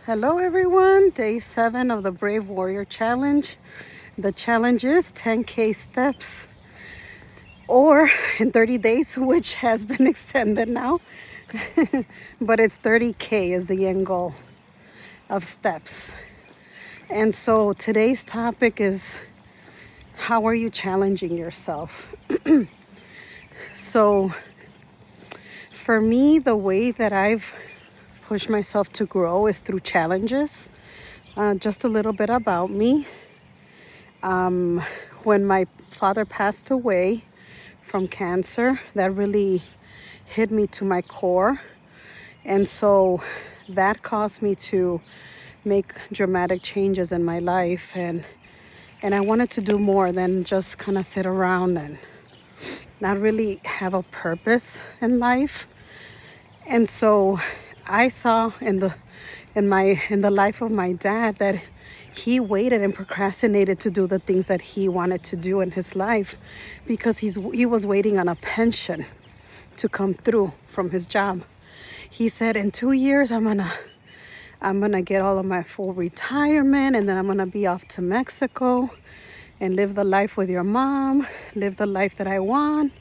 Hello everyone, day 7 of the Brave Warrior Challenge. The challenge is 10K steps or in 30 days, which has been extended now. But it's 30K is the end goal of steps. And so today's topic is, how are you challenging yourself? So for me, the way that I've pushed myself to grow is through challenges. Just a little bit about me. When my father passed away from cancer, that really hit me to my core. And so that caused me to make dramatic changes in my life. And I wanted to do more than just kind of sit around and not really have a purpose in life. And so I saw in the life of my dad that he waited and procrastinated to do the things that he wanted to do in his life because he was waiting on a pension to come through from his job. He said, in 2 years I'm gonna get all of my full retirement, and then I'm gonna be off to Mexico and live the life with your mom, live the life that I want.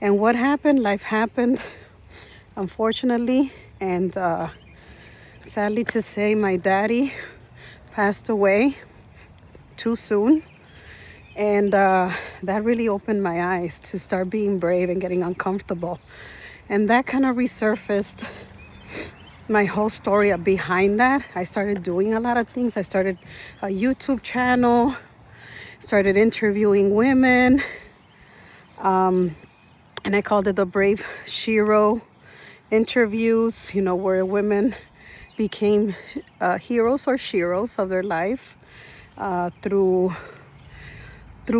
And what happened? Life happened, unfortunately. And sadly to say, my daddy passed away too soon. And that really opened my eyes to start being brave and getting uncomfortable. And that kind of resurfaced my whole story behind that. I started doing a lot of things. I started a YouTube channel, started interviewing women, and I called it the Brave Shero interviews, where women became heroes or sheroes of their life through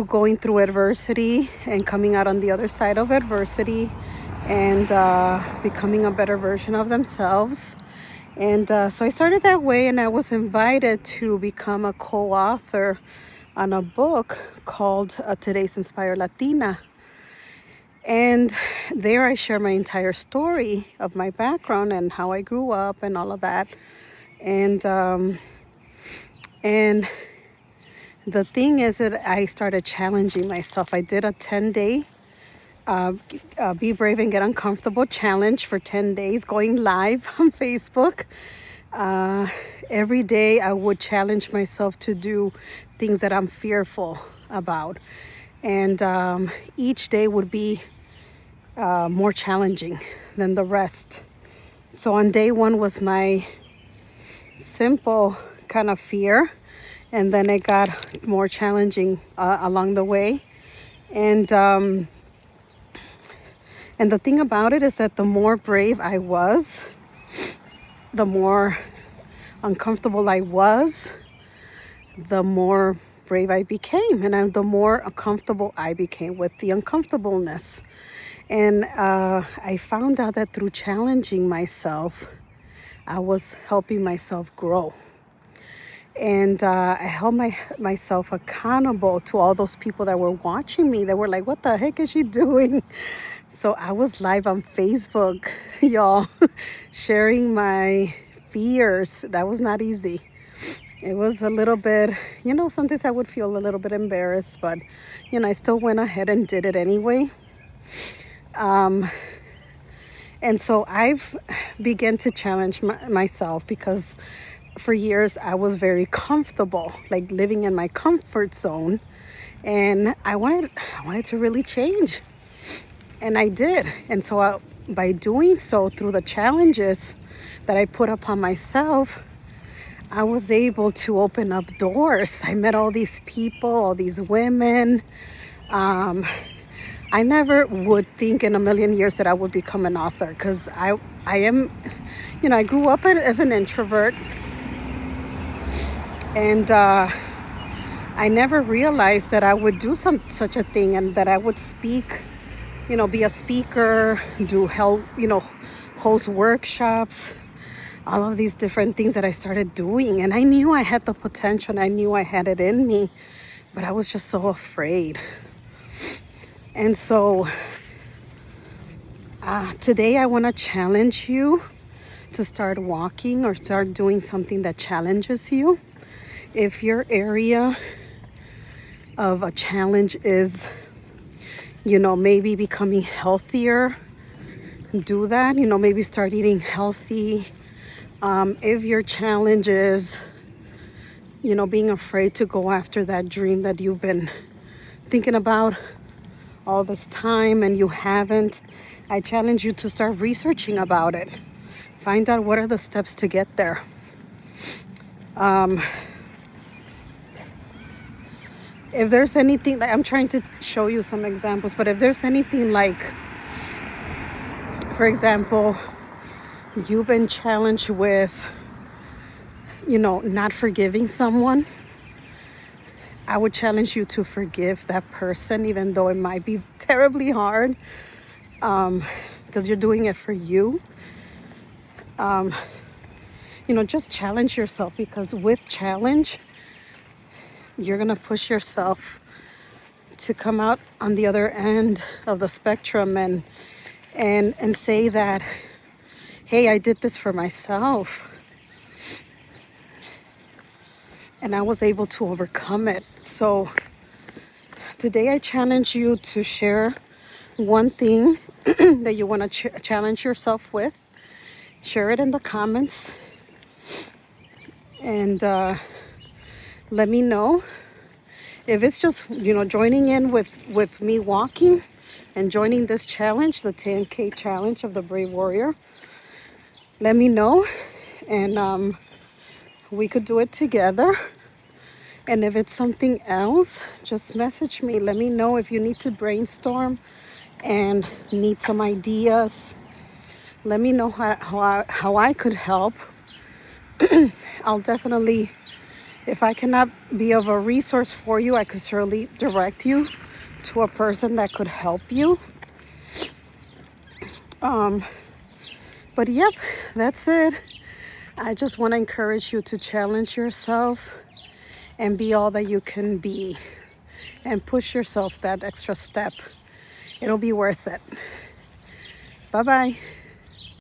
going through adversity and coming out on the other side of adversity and becoming a better version of themselves. And so I started that way, and I was invited to become a co-author on a book called Today's Inspired Latina. And there I share my entire story of my background and how I grew up and all of that. And the thing is that I started challenging myself. I did a 10-day Be Brave and Get Uncomfortable challenge for 10 days, going live on Facebook. Every day I would challenge myself to do things that I'm fearful about. And each day would be more challenging than the rest. So on day 1 was my simple kind of fear, and then it got more challenging along the way. And the thing about it is that the more brave I was, the more uncomfortable I was, the more brave I became, and the more uncomfortable I became with the uncomfortableness. And I found out that through challenging myself, I was helping myself grow. And I held myself accountable to all those people that were watching me. They were like, what the heck is she doing? So I was live on Facebook, y'all, sharing my fears. That was not easy. It was a little bit, sometimes I would feel a little bit embarrassed, but, I still went ahead and did it anyway. And so I've begun to challenge myself because for years I was very comfortable, like living in my comfort zone. And I wanted to really change. And I did. And so by doing so, through the challenges that I put upon myself, I was able to open up doors. I met all these people, all these women. I never would think in a million years that I would become an author, because I am, I grew up as an introvert. And I never realized that I would do such a thing, and that I would speak, be a speaker, host workshops, all of these different things that I started doing. And I knew I had the potential, and I knew I had it in me, but I was just so afraid. And so today I want to challenge you to start walking or start doing something that challenges you. If your area of a challenge is, maybe becoming healthier, do that. Maybe start eating healthy. If your challenge is, being afraid to go after that dream that you've been thinking about all this time and you haven't, I challenge you to start researching about it. Find out what are the steps to get there. If there's anything, like, I'm trying to show you some examples, but if there's anything like, for example, you've been challenged with, not forgiving someone, I would challenge you to forgive that person, even though it might be terribly hard, because you're doing it for you. Just challenge yourself, because with challenge, you're going to push yourself to come out on the other end of the spectrum and say that, hey, I did this for myself and I was able to overcome it. So today I challenge you to share one thing that you want to challenge yourself with. Share it in the comments and let me know. If it's just, joining in with me walking and joining this challenge, the 10K challenge of the Brave Warrior, let me know, and we could do it together. And if it's something else, just message me. Let me know if you need to brainstorm and need some ideas. Let me know how I could help. I'll definitely, if I cannot be of a resource for you, I could certainly direct you to a person that could help you. But yep, that's it. I just want to encourage you to challenge yourself and be all that you can be, and push yourself that extra step. It'll be worth it. Bye-bye.